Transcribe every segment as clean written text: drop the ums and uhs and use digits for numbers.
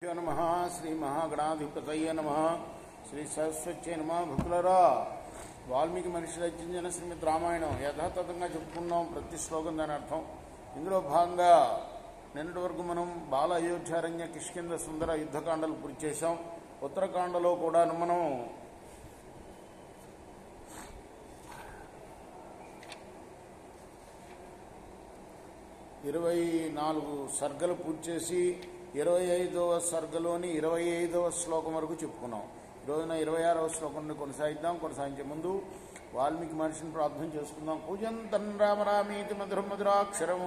नमः श्री महागणाधिपतये नमः श्री सरस्वत्यै नमः భక్తులారా వాల్మీకి మహర్షి రచించిన శ్రీమద్ రామాయణం యథాతథంగా చెప్పుకున్నాం. ప్రతి శ్లోకం దాని అర్థం. ఇందులో భాగంగా నిన్నటి వరకు మనం బాల అయోధ్యారణ్య కిష్కింధ సుందర యుద్ధకాండలు పూర్తి చేశాం. ఉత్తరకాండలో కూడా మనం 24 సర్గలు పూర్తి చేసి 25వ సర్గలోని 25వ శ్లోకం వరకు చెప్పుకున్నాం. ఈరోజున 26వ శ్లోకాన్ని కొనసాగిద్దాం. కొనసాగించే ముందు వాల్మీకి మహర్షిని ప్రార్థన చేసుకుందాం. పూజంతం రామ రామేతి మధురం మధురాక్షరం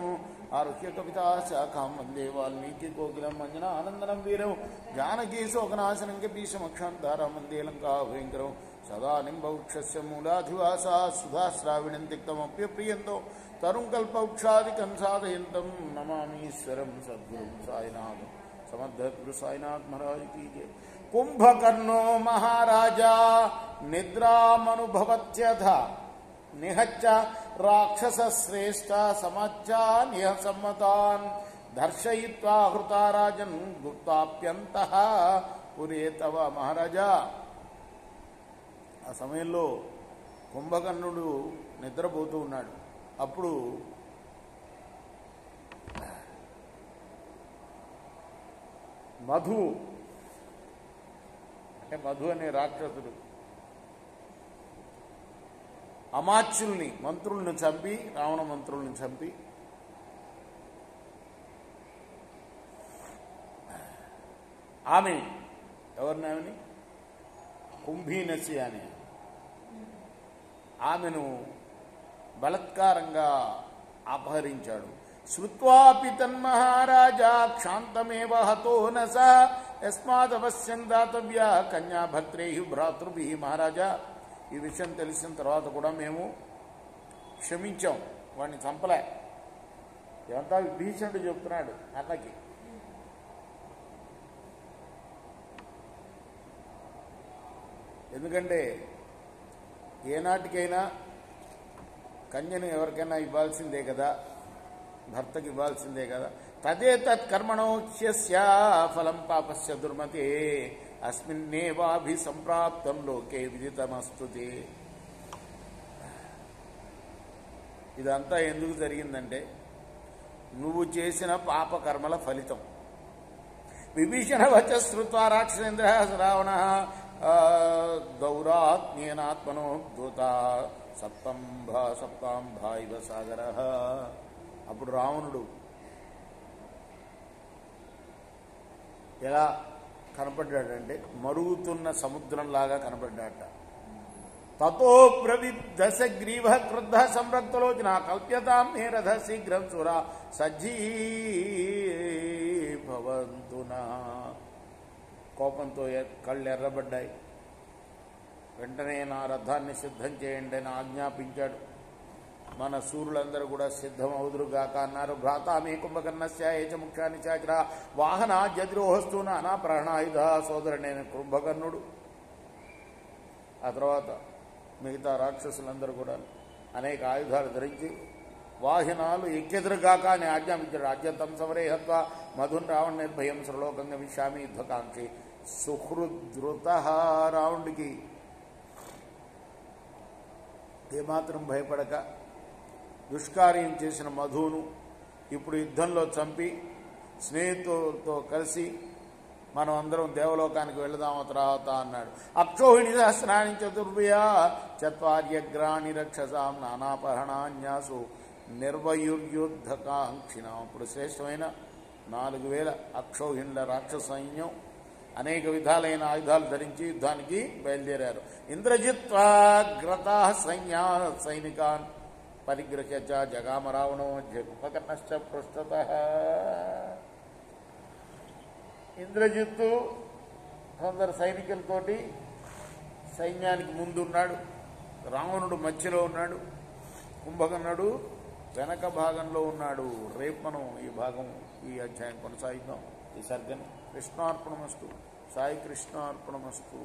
ఆరుహ్య కవితా శాఖాం వందే వాల్మీకి కోకిలం మంజన ఆనందనం వీరం జానకీ శోకనాశనం కపీశమక్షాంతారం వందే లంకా భయంకరం సదా నింబౌక్షస్య మూలాధివాసా సుధాశ్రావిణం తిక్తమప్యప్రియంతో తరుం కల్పౌక్షాదికం సాధయంతం నమామీశ్వరం సద్గురు సాయినాథం సమర్థ గురు సాయినాథ్ మహారాజ్ की जय. కుంభకర్ణో మహారాజా నిద్రామనుభవత్యథ నిహత్య రాక్షసశ్రేష్ఠ సమచ్చా నిహసమ్మతాన్ దర్శయిత్వా హృతారాజన్ గుప్తాప్యంతః పురే తవ. మహారాజా, ఆ సమయంలో కుంభకర్ణుడు నిద్రపోతూ ఉన్నాడు. అప్పుడు మధు అనే రాక్షసుడు అమాత్యుల్ని మంత్రుల్ని చంపి, రావణ మంత్రుల్ని చంపి ఆమె ఎవరిని ఆమెని కుంభీనసి అని ఆమెను బలత్కారంగా అపహరించాడు. శ్రుత్వాపి తన్మహారాజా క్షాంతమేవ హతో నస యస్మాదవశ్యం దాతవ్య కన్యా భద్రైః భ్రాతృభిః. మహారాజా, ఈ విషయం తెలిసిన తర్వాత కూడా మేము క్షమించాం, వాడిని చంపలే. ఇదంతా విభీషణుడు చెప్తున్నాడు అన్నకి. ఎందుకంటే ఏనాటికైనా కన్యను ఎవరికైనా ఇవ్వాల్సిందే కదా, భర్తకి ఇవ్వాల్సిందే కదా. తదేతత్ కర్మణోచ్యస్య ఫలం పాపస్య దుర్మతే అస్మిన్నేవాభి సంప్రాప్తం లోకే విదితమస్తుతే. ఇదంతా ఎందుకు జరిగిందంటే నువ్వు చేసిన పాప కర్మల ఫలితం. విభీషణ వచ శ్రుత్వా రాక్షసేంద్ర రావణ దౌరాత్మ్యేనాత్మనో దూత సప్తాంభా ఇవ సాగర. అప్పుడు రావణుడు ఎలా కనపడ్డాడంటే మరుగుతున్న సముద్రంలాగా కనపడ్డాట. తతో ప్రవిదశగ్రీవ క్రుద్ధ సంరక్తలోచన కల్ప్యతాం మే రథ శీఘ్రం సురా సజ్జీభవంతునా. కోపంతో కళ్ళు ఎర్రబడ్డాయి. వెంటనే నా రథాన్ని సిద్ధం చేయండి అని ఆజ్ఞాపించాడు. మన సూర్యులందరూ కూడా సిద్ధమవుదురుగాక అన్నారు. భ్రాతామే కుంభకర్ణస్య ఏచ ముఖ్యాన్ని చాకిర వాహన జదిరోహస్తూ నానా ప్రాణాయుధ. సోదరుడైన కుంభకర్ణుడు, ఆ తర్వాత మిగతా రాక్షసులందరూ కూడా అనేక ఆయుధాలు ధరించి వాహనాలు ఎక్కెదురుగాక అని ఆజ్ఞాపించాడు. అత్యంతం సమరేహత్వ మధున్ రావణ నిర్భయం సర్వలోకంగా విషామి యుద్ధకాంక్షి సుహృద్రుత. రావణుడికి ఏమాత్రం భయపడక దుష్కార్యం చేసిన మధును ఇప్పుడు యుద్ధంలో చంపి స్నేహితులతో కలిసి మనం అందరం దేవలోకానికి వెళదాం తర్వాత అన్నాడు. అక్షోహిణి సహస్రాణి చతుర్భ్య చత్వార్యగ్రాణి రక్షసాం నానాపహరణాన్యాసు నిర్వయుర్యుద్ధకాంక్షిణం. ఇప్పుడు శ్రేష్టమైన 4000 అక్షౌహిణుల రాక్షస సైన్యం అనేక విధాలైన ఆయుధాలు ధరించి యుద్ధానికి బయలుదేరారు. ఇంద్రజిత్వాగ్రతా సైనికాన్ పరిగ్రహ్య జగామ రావణో కుంభకర్ణశ్చ పృష్ఠతః. ఇంద్రజిత్తు కొందరు సైనికులతోటి సైన్యానికి ముందున్నాడు. రావణుడు మధ్యలో ఉన్నాడు, కుంభకర్ణుడు వెనక భాగంలో ఉన్నాడు. రేపు మనం ఈ అధ్యాయం కొనసాగిద్దాం. ఈ సర్గని. కృష్ణార్పణమస్తు. సాయి కృష్ణార్పణమస్తు.